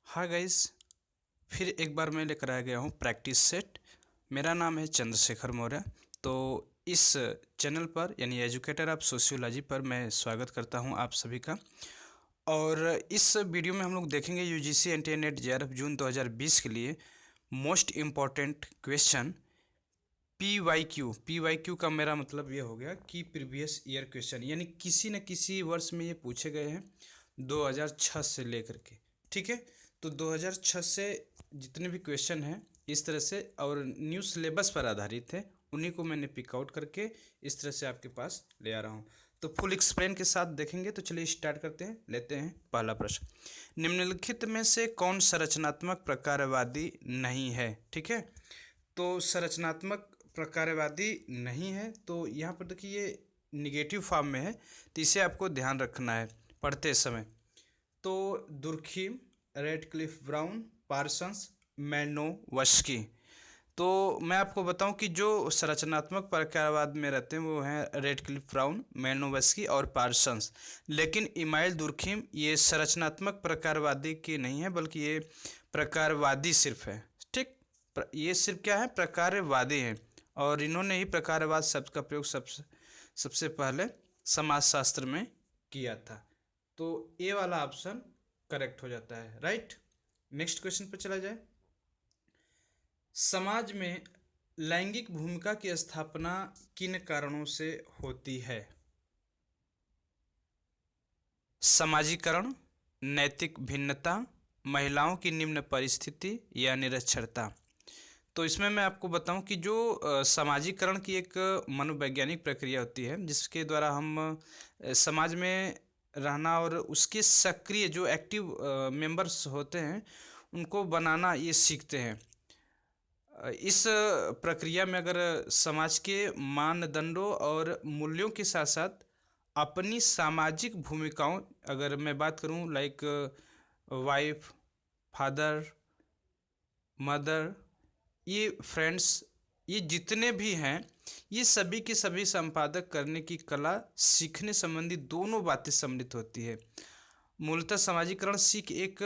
हाँ गाइस, फिर एक बार मैं लेकर आ गया हूँ प्रैक्टिस सेट। मेरा नाम है चंद्रशेखर मौर्य। तो इस चैनल पर यानी एजुकेटर ऑफ सोशियोलॉजी पर मैं स्वागत करता हूँ आप सभी का। और इस वीडियो में हम लोग देखेंगे UGC NTA NET JRF June 2020 के लिए most important question P Y Q का मेरा मतलब ये हो गया कि प्रीवियस ईयर क्वेश्चन, यानी किसी न किसी वर्ष में ये पूछे गए हैं 2006 से लेकर के। ठीक है, तो 2006 से जितने भी क्वेश्चन हैं इस तरह से और न्यू सिलेबस पर आधारित है, उन्हीं को मैंने पिक आउट करके इस तरह से आपके पास ले आ रहा हूँ। तो फुल एक्सप्लेन के साथ देखेंगे। तो चलिए स्टार्ट करते हैं। लेते हैं पहला प्रश्न, निम्नलिखित में से कौन संरचनात्मक प्रकारवादी नहीं है। ठीक है, तो संरचनात्मक प्रकारवादी नहीं है, तो यहाँ पर देखिए ये निगेटिव फॉर्म में है, तो इसे आपको ध्यान रखना है पढ़ते समय। तो दुर्खिम, रेडक्लिफ ब्राउन, पार्सन्स, मैनोवस्की। तो मैं आपको बताऊं कि जो संरचनात्मक प्रकारवाद में रहते हैं वो हैं रेडक्लिफ ब्राउन, मैनोवस्की और पार्सन्स। लेकिन इमाइल दुर्खिम ये संरचनात्मक प्रकारवादी की नहीं है, बल्कि ये प्रकारवादी सिर्फ है। ठीक, ये सिर्फ क्या है, प्रकारवादी हैं। और इन्होंने ही प्रकारवाद शब्द का प्रयोग सबसे पहले समाजशास्त्र में किया था। तो ए वाला ऑप्शन करेक्ट हो जाता है। राइट, नेक्स्ट क्वेश्चन पर चला जाए। समाज में लैंगिक भूमिका की स्थापना किन कारणों से होती है। समाजीकरण, नैतिक भिन्नता, महिलाओं की निम्न परिस्थिति या निरक्षरता। तो इसमें मैं आपको बताऊं कि जो समाजीकरण की एक मनोवैज्ञानिक प्रक्रिया होती है, जिसके द्वारा हम समाज में रहना और उसके सक्रिय जो एक्टिव मेंबर्स होते हैं उनको बनाना ये सीखते हैं। इस प्रक्रिया में अगर समाज के मानदंडों और मूल्यों के साथ साथ अपनी सामाजिक भूमिकाओं, अगर मैं बात करूं लाइक वाइफ, फादर, मदर, ये फ्रेंड्स, ये जितने भी हैं ये सभी के सभी संपादक करने की कला सीखने संबंधी दोनों बातें सम्मिलित होती है। मूलतः सामाजिकरण सीख एक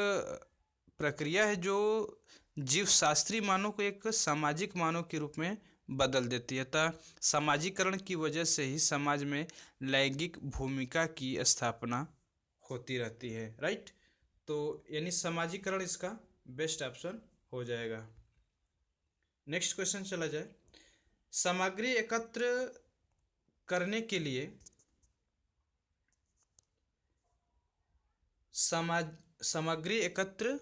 प्रक्रिया है जो जीव शास्त्रीय मानव को एक सामाजिक मानव के रूप में बदल देती है। अतः सामाजिकरण की वजह से ही समाज में लैंगिक भूमिका की स्थापना होती रहती है। राइट, तो यानी सामाजिकरण इसका बेस्ट ऑप्शन हो जाएगा। नेक्स्ट क्वेश्चन चला जाए। सामग्री एकत्र करने के लिए सामग्री एकत्र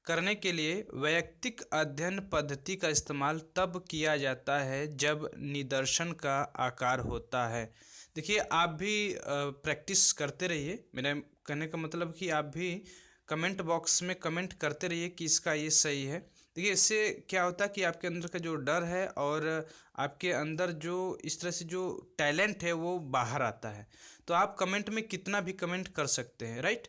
करने के लिए वैयक्तिक अध्ययन पद्धति का इस्तेमाल तब किया जाता है जब निदर्शन का आकार होता है। देखिए, आप भी प्रैक्टिस करते रहिए। मेरा कहने का मतलब कि आप भी कमेंट बॉक्स में कमेंट करते रहिए कि इसका ये सही है। देखिए, इससे क्या होता है कि आपके अंदर का जो डर है और आपके अंदर जो इस तरह से जो टैलेंट है वो बाहर आता है। तो आप कमेंट में कितना भी कमेंट कर सकते हैं। राइट,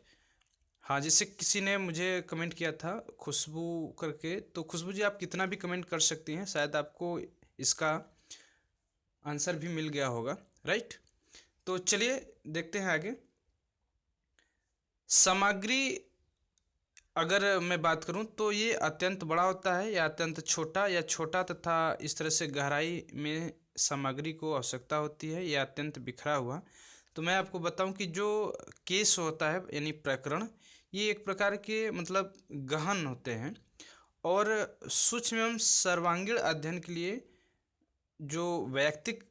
हाँ, जैसे किसी ने मुझे कमेंट किया था खुशबू करके, तो खुशबू जी आप कितना भी कमेंट कर सकती हैं, शायद आपको इसका आंसर भी मिल गया होगा। राइट, तो चलिए देखते हैं आगे। सामग्री अगर मैं बात करूं तो ये अत्यंत बड़ा होता है या अत्यंत छोटा, या छोटा तथा इस तरह से गहराई में सामग्री को आवश्यकता होती है, या अत्यंत बिखरा हुआ। तो मैं आपको बताऊं कि जो केस होता है यानी प्रकरण, ये एक प्रकार के मतलब गहन होते हैं। और सूक्ष्म एवं सर्वांगीण अध्ययन के लिए जो वैयक्तिक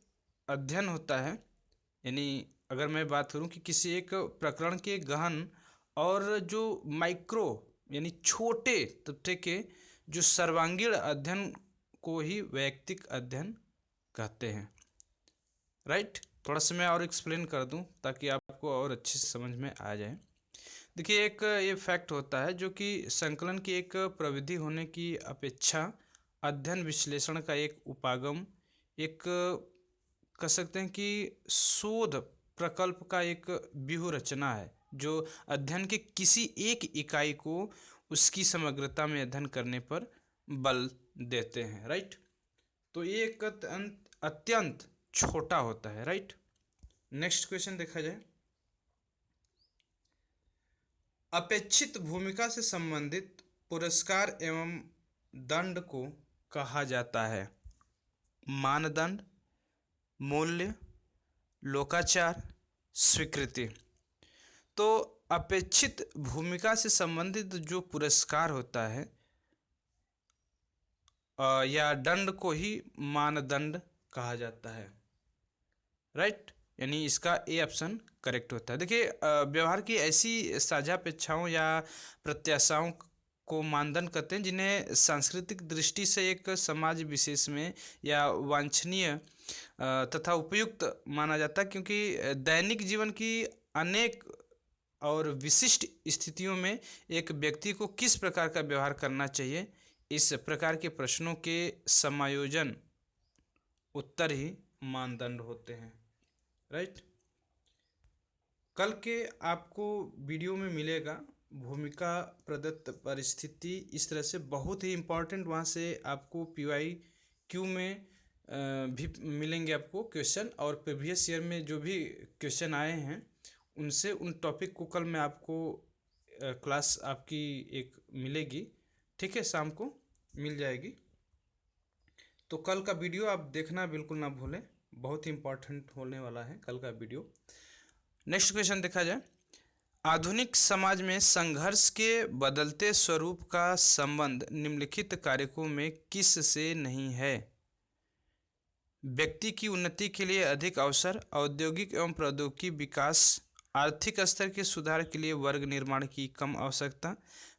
अध्ययन होता है, यानी अगर मैं बात करूं कि किसी एक प्रकरण के गहन और जो माइक्रो यानी छोटे तथ्य के जो सर्वांगीण अध्ययन को ही वैयक्तिक अध्ययन कहते हैं। राइट, थोड़ा सा मैं और एक्सप्लेन कर दूं ताकि आपको और अच्छे से समझ में आ जाए। देखिए, एक ये फैक्ट होता है जो कि संकलन की एक प्रविधि होने की अपेक्षा अध्ययन विश्लेषण का एक उपागम, एक कह सकते हैं कि शोध प्रकल्प का एक व्यूह रचना है जो अध्ययन के किसी एक इकाई को उसकी समग्रता में अध्ययन करने पर बल देते हैं। राइट, तो ये एक अत्यंत छोटा होता है। राइट, नेक्स्ट क्वेश्चन देखा जाए। अपेक्षित भूमिका से संबंधित पुरस्कार एवं दंड को कहा जाता है मानदंड, मूल्य, लोकाचार, स्वीकृति। तो अपेक्षित भूमिका से संबंधित जो पुरस्कार होता है या दंड को ही मानदंड कहा जाता है, राइट। यानी इसका ए ऑप्शन करेक्ट होता है। देखिए व्यवहार की ऐसी साझा अपेक्षाओं या प्रत्याशाओं को मानदंड कहते हैं जिन्हें सांस्कृतिक दृष्टि से एक समाज विशेष में या वांछनीय तथा उपयुक्त माना जाता है, क्योंकि दैनिक जीवन की अनेक और विशिष्ट स्थितियों में एक व्यक्ति को किस प्रकार का व्यवहार करना चाहिए, इस प्रकार के प्रश्नों के समायोजन उत्तर ही मानदंड होते हैं, राइट। कल के आपको वीडियो में मिलेगा भूमिका प्रदत्त परिस्थिति, इस तरह से बहुत ही इम्पोर्टेंट, वहाँ से आपको PYQ में भी मिलेंगे आपको क्वेश्चन, और प्रीवियस ईयर में जो भी क्वेश्चन आए हैं उनसे उन टॉपिक को कल मैं आपको क्लास आपकी एक मिलेगी, ठीक है, शाम को मिल जाएगी। तो कल का वीडियो आप देखना बिल्कुल ना भूलें, बहुत ही इम्पोर्टेंट होने वाला है कल का वीडियो। नेक्स्ट क्वेश्चन देखा जाए, आधुनिक समाज में संघर्ष के बदलते स्वरूप का संबंध निम्नलिखित कारकों में किस से नहीं है? व्यक्ति की उन्नति के लिए अधिक अवसर, औद्योगिक एवं प्रौद्योगिकी विकास, आर्थिक स्तर के सुधार के लिए वर्ग निर्माण की कम आवश्यकता,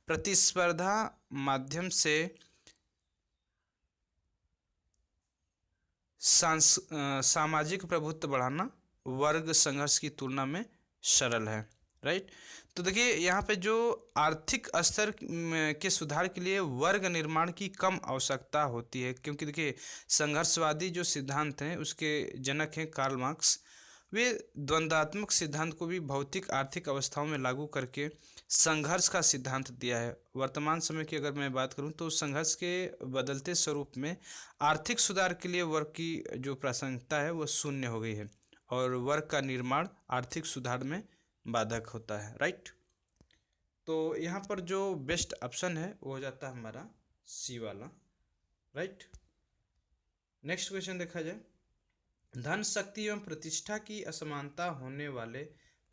प्रतिस्पर्धा माध्यम से सामाजिक प्रभुत्व बढ़ाना वर्ग संघर्ष की तुलना में सरल है, राइट। तो देखिए यहाँ पे जो आर्थिक स्तर के सुधार के लिए वर्ग निर्माण की कम आवश्यकता होती है, क्योंकि देखिए संघर्षवादी जो सिद्धांत हैं उसके जनक हैं कार्ल मार्क्स। वे द्वंद्वात्मक सिद्धांत को भी भौतिक आर्थिक अवस्थाओं में लागू करके संघर्ष का सिद्धांत दिया है। वर्तमान समय की अगर मैं बात करूं तो संघर्ष के बदलते स्वरूप में आर्थिक सुधार के लिए वर्ग की जो प्रासंगिकता है वो शून्य हो गई है, और वर्ग का निर्माण आर्थिक सुधार में बाधक होता है, राइट। तो यहाँ पर जो बेस्ट ऑप्शन है वो हो जाता है हमारा सी वाला, राइट। नेक्स्ट क्वेश्चन देखा जाए, धन, शक्ति एवं प्रतिष्ठा की असमानता होने वाले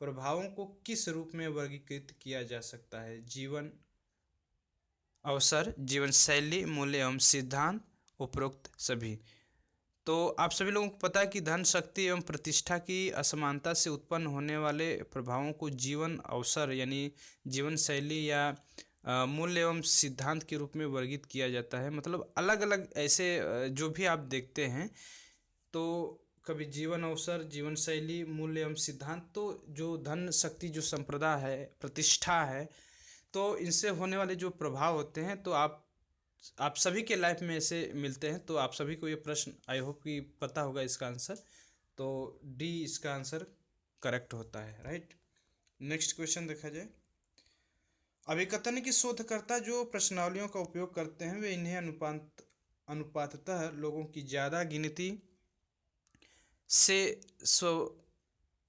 प्रभावों को किस रूप में वर्गीकृत किया जा सकता है? जीवन अवसर, जीवन शैली, मूल्य एवं सिद्धांत, उपरोक्त सभी। तो आप सभी लोगों को पता है कि धन, शक्ति एवं प्रतिष्ठा की असमानता से उत्पन्न होने वाले प्रभावों को जीवन अवसर यानी जीवन शैली या मूल्य एवं सिद्धांत के रूप में वर्गीकृत किया जाता है। मतलब अलग अलग ऐसे जो भी आप देखते हैं, तो कभी जीवन अवसर, जीवन शैली, मूल्य एवं सिद्धांत, तो जो धन, शक्ति, जो संपदा है, प्रतिष्ठा है, तो इनसे होने वाले जो प्रभाव होते हैं, तो आप सभी के लाइफ में ऐसे मिलते हैं। तो आप सभी को ये प्रश्न आई होप कि पता होगा इसका आंसर, तो डी इसका आंसर करेक्ट होता है, राइट। नेक्स्ट क्वेश्चन देखा जाए, अभिकथन की शोधकर्ता जो प्रश्नावलियों का उपयोग करते हैं वे इन्हें अनुपाततः लोगों की ज़्यादा गिनती से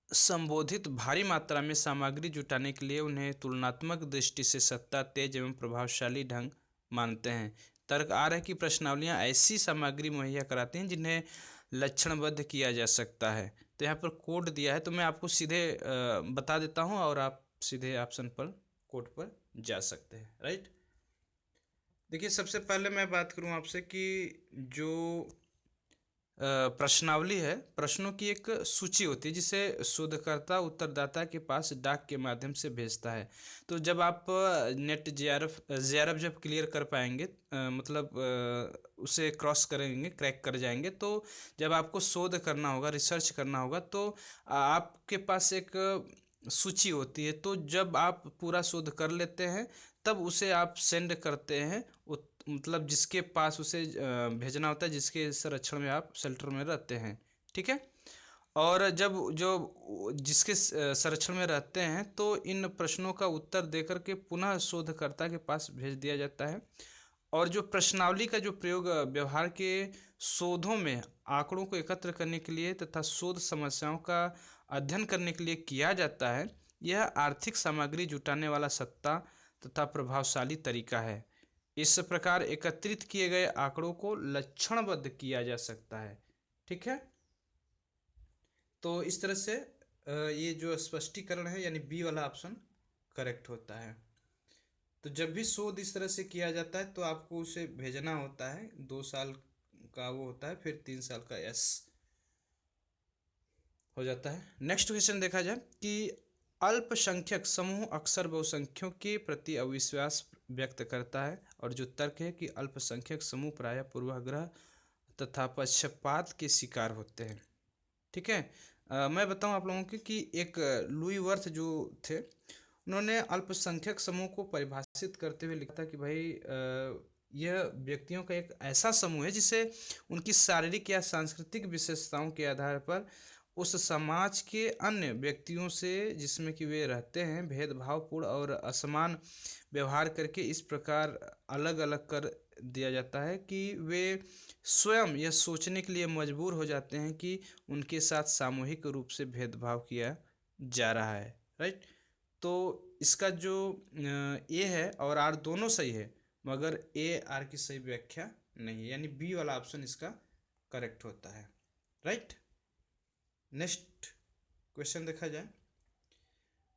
संबोधित भारी मात्रा में सामग्री जुटाने के लिए उन्हें तुलनात्मक दृष्टि से सत्ता, तेज एवं प्रभावशाली ढंग मानते हैं। तर्क आ रहा है कि प्रश्नावलियाँ ऐसी सामग्री मुहैया कराती हैं जिन्हें लक्षणबद्ध किया जा सकता है। तो यहाँ पर कोड दिया है, तो मैं आपको सीधे बता देता हूँ और आप सीधे ऑप्शन पर कोड पर जा सकते हैं, राइट। देखिए सबसे पहले मैं बात करूँ आपसे कि जो प्रश्नावली है, प्रश्नों की एक सूची होती है जिसे शोधकर्ता उत्तरदाता के पास डाक के माध्यम से भेजता है। तो जब आप नेट JRF जब क्लियर कर पाएंगे, मतलब उसे क्रॉस करेंगे, क्रैक कर जाएंगे, तो जब आपको शोध करना होगा, रिसर्च करना होगा, तो आपके पास एक सूची होती है। तो जब आप पूरा शोध कर लेते हैं तब उसे आप सेंड करते हैं, मतलब जिसके पास उसे भेजना होता है, जिसके संरक्षण में आप शेल्टर में रहते हैं, ठीक है। और जब जो जिसके संरक्षण में रहते हैं तो इन प्रश्नों का उत्तर देकर के पुनः शोधकर्ता के पास भेज दिया जाता है। और जो प्रश्नावली का जो प्रयोग व्यवहार के शोधों में आंकड़ों को एकत्र करने के लिए तथा शोध समस्याओं का अध्ययन करने के लिए किया जाता है, यह आर्थिक सामग्री जुटाने वाला सत्ता तथा प्रभावशाली तरीका है। इस प्रकार एकत्रित किए गए आंकड़ों को लक्षणबद्ध किया जा सकता है। ठीक है, तो इस तरह से ये जो स्पष्टीकरण है यानी बी वाला ऑप्शन करेक्ट होता है। तो जब भी शोध इस तरह से किया जाता है तो आपको उसे भेजना होता है, 2 साल का वो होता है, फिर 3 साल का एस हो जाता है। नेक्स्ट क्वेश्चन देखा जाए कि अल्पसंख्यक समूह अक्सर बहुसंख्यकों के प्रति अविश्वास व्यक्त करता है, और जो तर्क है कि अल्पसंख्यक समूह प्रायः पूर्वाग्रह तथा पक्षपात के शिकार होते हैं। ठीक है, मैं बताऊं आप लोगों को कि एक लुई वर्थ जो थे, उन्होंने अल्पसंख्यक समूह को परिभाषित करते हुए लिखा था कि भाई यह व्यक्तियों का एक ऐसा समूह है जिसे उनकी शारीरिक या सांस्कृतिक विशेषताओं के आधार पर उस समाज के अन्य व्यक्तियों से जिसमें कि वे रहते हैं भेदभावपूर्ण और असमान व्यवहार करके इस प्रकार अलग अलग कर दिया जाता है कि वे स्वयं यह सोचने के लिए मजबूर हो जाते हैं कि उनके साथ सामूहिक रूप से भेदभाव किया जा रहा है। राइट, तो इसका जो ए है और आर दोनों सही है, मगर ए आर की सही व्याख्या नहीं है, यानी बी वाला ऑप्शन इसका करेक्ट होता है। राइट, नेक्स्ट क्वेश्चन देखा जाए।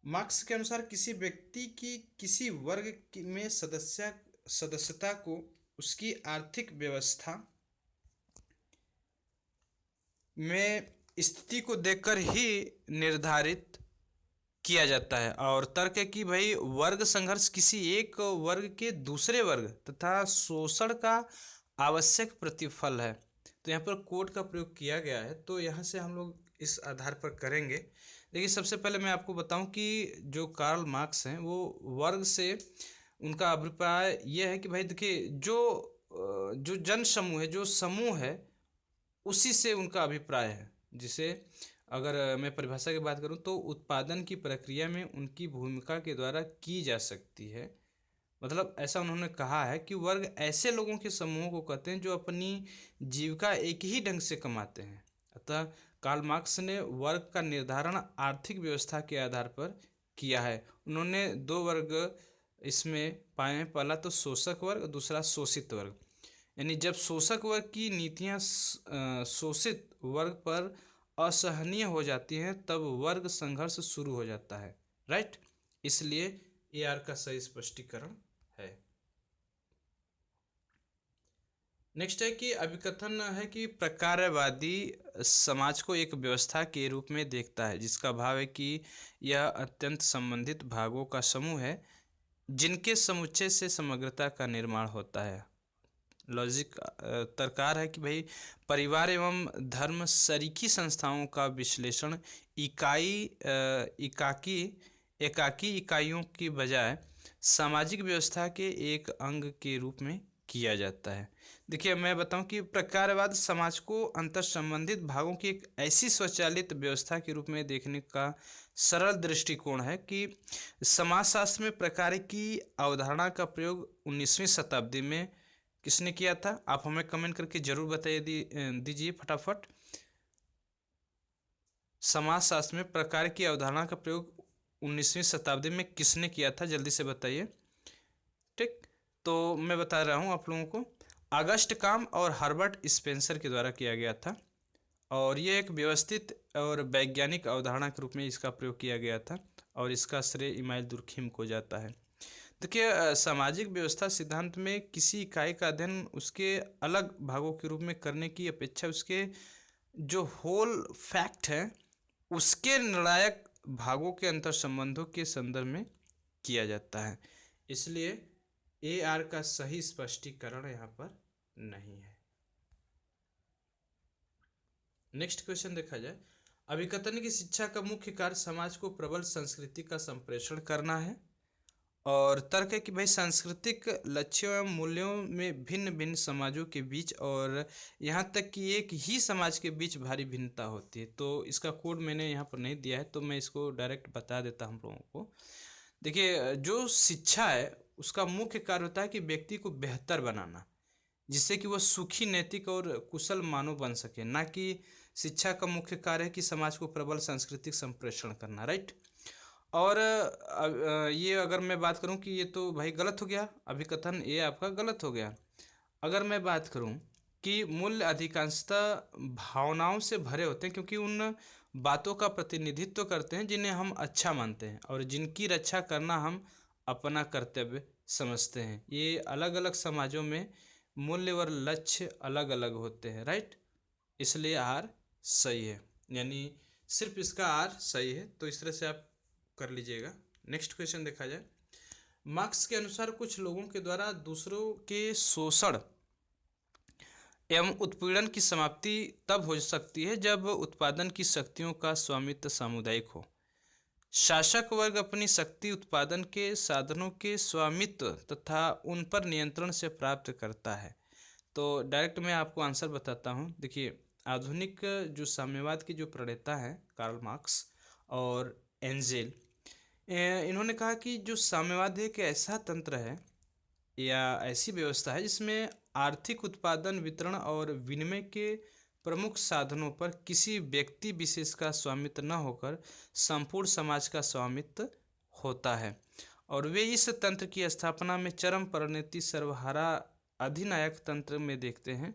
मार्क्स के अनुसार किसी व्यक्ति की किसी वर्ग में सदस्यता को उसकी आर्थिक व्यवस्था में स्थिति को देखकर ही निर्धारित किया जाता है, और तर्क है कि भाई वर्ग संघर्ष किसी एक वर्ग के दूसरे वर्ग तथा शोषण का आवश्यक प्रतिफल है। तो यहाँ पर कोड का प्रयोग किया गया है, तो यहाँ से हम लोग इस आधार पर करेंगे। देखिए, सबसे पहले मैं आपको बताऊं कि जो कार्ल मार्क्स हैं वो वर्ग से उनका अभिप्राय यह है कि भाई देखिए जो जन समूह है, जो समूह है, उसी से उनका अभिप्राय है। जिसे अगर मैं परिभाषा की बात करूं तो उत्पादन की प्रक्रिया में उनकी भूमिका के द्वारा की जा सकती है। मतलब ऐसा उन्होंने कहा है कि वर्ग ऐसे लोगों के समूह को कहते हैं जो अपनी जीविका एक ही ढंग से कमाते हैं। अतः कार्ल मार्क्स ने वर्ग का निर्धारण आर्थिक व्यवस्था के आधार पर किया है। उन्होंने 2 वर्ग इसमें पाए हैं, पहला तो शोषक वर्ग, दूसरा शोषित वर्ग। यानी जब शोषक वर्ग की नीतियां शोषित वर्ग पर असहनीय हो जाती हैं तब वर्ग संघर्ष शुरू हो जाता है। राइट, इसलिए ए आर का सही स्पष्टीकरण है। नेक्स्ट है कि अभिकथन है कि प्रकारवादी समाज को एक व्यवस्था के रूप में देखता है जिसका भाव है कि यह अत्यंत संबंधित भागों का समूह है जिनके समुच्चय से समग्रता का निर्माण होता है। लॉजिक तरकार है कि भाई परिवार एवं धर्म सरीखी संस्थाओं का विश्लेषण एकाकी इकाइयों की बजाय सामाजिक व्यवस्था के एक अंग के रूप में किया जाता है। देखिए, मैं बताऊं कि प्रकारवाद समाज को अंतर संबंधित भागों की एक ऐसी स्वचालित व्यवस्था के रूप में देखने का सरल दृष्टिकोण है कि समाजशास्त्र में प्रकार की अवधारणा का प्रयोग 19वीं शताब्दी में किसने किया था? आप हमें कमेंट करके जरूर बताइए दीजिए फटाफट। समाजशास्त्र में प्रकार की अवधारणा का प्रयोग 19वीं शताब्दी में किसने किया था? जल्दी से बताइए। ठीक, तो मैं बता रहा हूँ आप लोगों को, ऑगस्ट काम और हर्बर्ट स्पेंसर के द्वारा किया गया था, और ये एक व्यवस्थित और वैज्ञानिक अवधारणा के रूप में इसका प्रयोग किया गया था, और इसका श्रेय इमाइल दुर्खिम को जाता है। देखिए, सामाजिक व्यवस्था सिद्धांत में किसी इकाई का अध्ययन उसके अलग भागों के रूप में करने की अपेक्षा उसके जो होल फैक्ट है उसके निर्णायक भागों के अंतर संबंधों के संदर्भ में किया जाता है। इसलिए ए आर का सही स्पष्टीकरण यहाँ पर नहीं है। नेक्स्ट क्वेश्चन देखा जाए। अभिकथन की शिक्षा का मुख्य कार्य समाज को प्रबल संस्कृति का संप्रेषण करना है, और तर्क है कि भाई सांस्कृतिक लक्ष्यों एवं मूल्यों में भिन्न भिन्न समाजों के बीच और यहाँ तक कि एक ही समाज के बीच भारी भिन्नता होती है। तो इसका कोड मैंने यहाँ पर नहीं दिया है, तो मैं इसको डायरेक्ट बता देता हम लोगों को। देखिए, जो शिक्षा है उसका मुख्य कार्य होता है कि व्यक्ति को बेहतर बनाना, जिससे कि वह सुखी, नैतिक और कुशल मानव बन सके, ना कि शिक्षा का मुख्य कार्य है कि समाज को प्रबल सांस्कृतिक संप्रेषण करना। राइट, और ये अगर मैं बात करूं कि ये तो भाई गलत हो गया, अभिकथन ये आपका गलत हो गया। अगर मैं बात करूं कि मूल्य अधिकांशतः भावनाओं से भरे होते हैं, क्योंकि उन बातों का प्रतिनिधित्व करते हैं जिन्हें हम अच्छा मानते हैं और जिनकी रक्षा करना हम अपना कर्तव्य समझते हैं। ये अलग अलग समाजों में मूल्य और लक्ष्य अलग अलग होते हैं, राइट। इसलिए आर सही है, यानी सिर्फ इसका आर सही है। तो इस तरह से आप कर लीजिएगा। नेक्स्ट क्वेश्चन देखा जाए। मार्क्स के अनुसार कुछ लोगों के द्वारा दूसरों के शोषण एवं उत्पीड़न की समाप्ति तब हो सकती है जब उत्पादन की शक्तियों का स्वामित्व सामुदायिक हो। शासक वर्ग अपनी शक्ति उत्पादन के साधनों के स्वामित्व तथा उन पर नियंत्रण से प्राप्त करता है। तो डायरेक्ट मैं आपको आंसर बताता हूँ। देखिए, आधुनिक जो साम्यवाद के जो प्रणेता हैं कार्ल मार्क्स और एंजेल, इन्होंने कहा कि जो साम्यवाद एक ऐसा तंत्र है या ऐसी व्यवस्था है जिसमें आर्थिक उत्पादन, वितरण और विनिमय के प्रमुख साधनों पर किसी व्यक्ति विशेष का स्वामित्व न होकर संपूर्ण समाज का स्वामित्व होता है। और वे इस तंत्र की स्थापना में चरम परिणति सर्वहारा अधिनायक तंत्र में देखते हैं।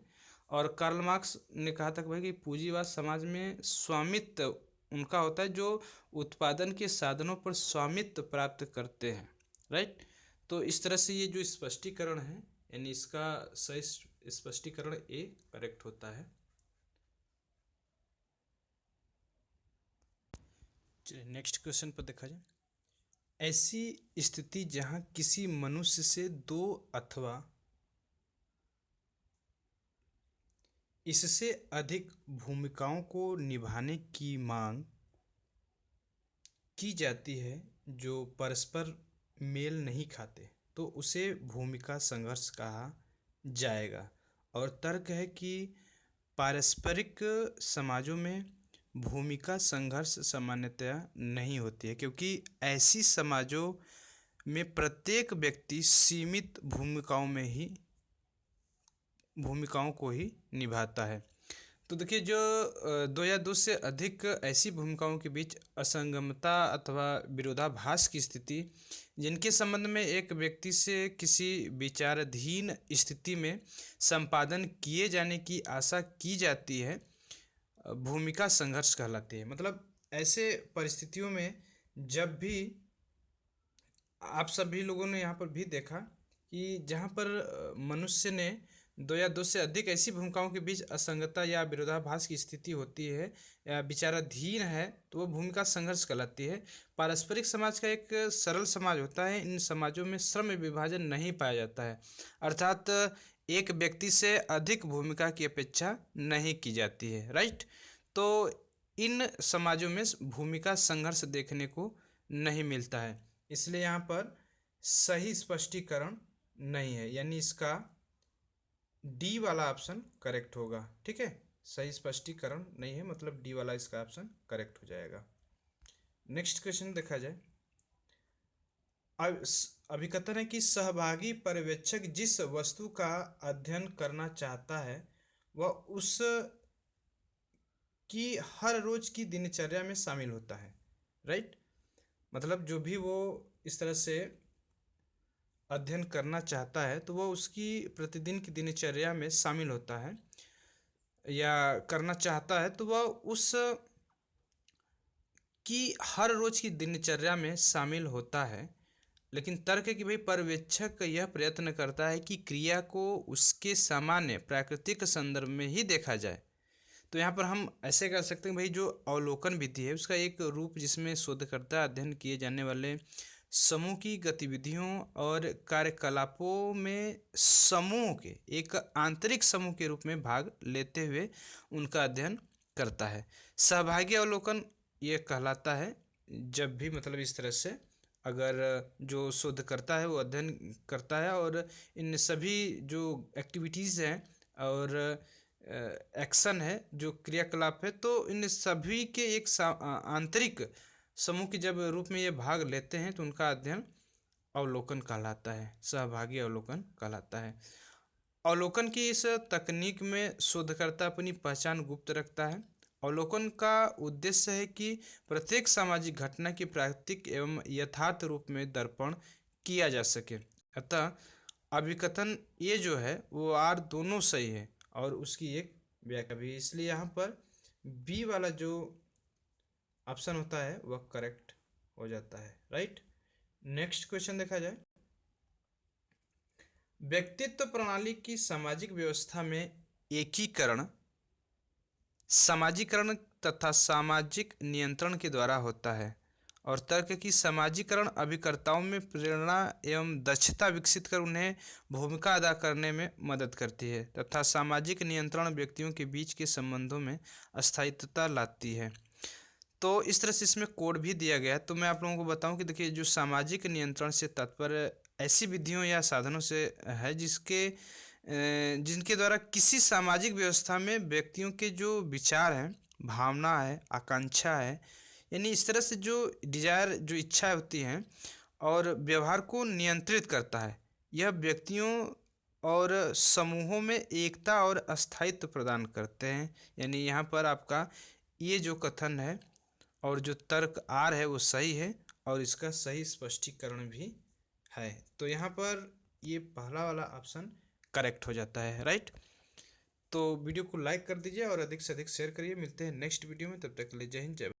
और कार्ल मार्क्स ने कहा था कि भाई कि पूंजीवाद समाज में स्वामित्व उनका होता है जो उत्पादन के साधनों पर स्वामित्व प्राप्त करते हैं, राइट। तो इस तरह से ये जो स्पष्टीकरण है, यानी इसका सही स्पष्टीकरण ए करेक्ट होता है। चलिए नेक्स्ट क्वेश्चन पर देखा जाए। ऐसी स्थिति जहां किसी मनुष्य से दो अथवा इससे अधिक भूमिकाओं को निभाने की मांग की जाती है जो परस्पर मेल नहीं खाते, तो उसे भूमिका संघर्ष कहा जाएगा। और तर्क है कि पारस्परिक समाजों में भूमिका संघर्ष सामान्यतया नहीं होती है, क्योंकि ऐसी समाजों में प्रत्येक व्यक्ति सीमित भूमिकाओं को ही निभाता है। तो देखिए, जो दो या दो से अधिक ऐसी भूमिकाओं के बीच असंगमता अथवा विरोधाभास की स्थिति, जिनके संबंध में एक व्यक्ति से किसी विचाराधीन स्थिति में संपादन किए जाने की आशा की जाती है, भूमिका संघर्ष कहलाती है। मतलब ऐसे परिस्थितियों में जब भी आप सभी लोगों ने यहाँ पर भी देखा कि जहाँ पर मनुष्य ने दो या दो से अधिक ऐसी भूमिकाओं के बीच असंगता या विरोधाभास की स्थिति होती है या विचाराधीन है, तो वह भूमिका संघर्ष कहलाती है। पारस्परिक समाज का एक सरल समाज होता है। इन समाजों में श्रम विभाजन नहीं पाया जाता है, अर्थात एक व्यक्ति से अधिक भूमिका की अपेक्षा नहीं की जाती है, राइट। तो इन समाजों में भूमिका संघर्ष देखने को नहीं मिलता है, इसलिए यहाँ पर सही स्पष्टीकरण नहीं है, यानी इसका डी वाला ऑप्शन करेक्ट होगा। ठीक है, सही स्पष्टीकरण नहीं है, मतलब डी वाला इसका ऑप्शन करेक्ट हो जाएगा। नेक्स्ट क्वेश्चन देखा जाए। अब अभिकथन है कि सहभागी पर्यवेक्षक जिस वस्तु का अध्ययन करना चाहता है वह उस की हर रोज की दिनचर्या में शामिल होता है, राइट। मतलब जो भी वो इस तरह से अध्ययन करना चाहता है तो वह उसकी प्रतिदिन की दिनचर्या में शामिल होता है या करना चाहता है, तो वह उस की हर रोज की दिनचर्या में शामिल होता है। लेकिन तर्क है कि भाई पर्यवेक्षक यह प्रयत्न करता है कि क्रिया को उसके सामान्य प्राकृतिक संदर्भ में ही देखा जाए। तो यहाँ पर हम ऐसे कर सकते हैं भाई, जो अवलोकन विधि है उसका एक रूप जिसमें शोधकर्ता अध्ययन किए जाने वाले समूह की गतिविधियों और कार्यकलापों में समूह के एक आंतरिक समूह के रूप में भाग लेते हुए उनका अध्ययन करता है। सहभागी अवलोकन ये कहलाता है जब भी मतलब इस तरह से अगर जो शोध करता है वो अध्ययन करता है और इन सभी जो एक्टिविटीज़ हैं और एक्शन है, जो क्रियाकलाप है, तो इन सभी के एक आंतरिक समूह के जब रूप में ये भाग लेते हैं तो उनका अध्ययन अवलोकन कहलाता है, सहभागी अवलोकन कहलाता है। अवलोकन की इस तकनीक में शोधकर्ता अपनी पहचान गुप्त रखता है अवलोकन का उद्देश्य है कि प्रत्येक सामाजिक घटना की प्राकृतिक एवं यथार्थ रूप में दर्पण किया जा सके। अतः अभिकथन ये जो है वो आर दोनों सही है और उसकी एक व्याख्या भी, इसलिए यहाँ पर बी वाला जो ऑप्शन होता है वह करेक्ट हो जाता है। राइट। नेक्स्ट क्वेश्चन देखा जाए। व्यक्तित्व प्रणाली की सामाजिक व्यवस्था में एकीकरण समाजीकरण तथा सामाजिक नियंत्रण के द्वारा होता है और तर्क की समाजीकरण अभिकर्ताओं में प्रेरणा एवं दक्षता विकसित कर उन्हें भूमिका अदा करने में मदद करती है तथा सामाजिक नियंत्रण व्यक्तियों के बीच के संबंधों में स्थायित्वता लाती है। तो इस तरह से इसमें कोड भी दिया गया है। तो मैं आप लोगों को बताऊं कि देखिए, जो सामाजिक नियंत्रण से तात्पर्य ऐसी विधियों या साधनों से है जिनके द्वारा किसी सामाजिक व्यवस्था में व्यक्तियों के जो विचार हैं, भावना है, आकांक्षा है, यानी इस तरह से जो डिजायर, जो इच्छा होती हैं और व्यवहार को नियंत्रित करता है। यह व्यक्तियों और समूहों में एकता और स्थायित्व प्रदान करते हैं। यानी यहाँ पर आपका ये जो कथन है और जो तर्क आर है वो सही है और इसका सही स्पष्टीकरण भी है। तो यहाँ पर ये पहला वाला ऑप्शन करेक्ट हो जाता है। राइट। तो वीडियो को लाइक कर दीजिए और अधिक से अधिक शेयर करिए। मिलते हैं नेक्स्ट वीडियो में, तब तक के लिए जय हिंद जय भारत।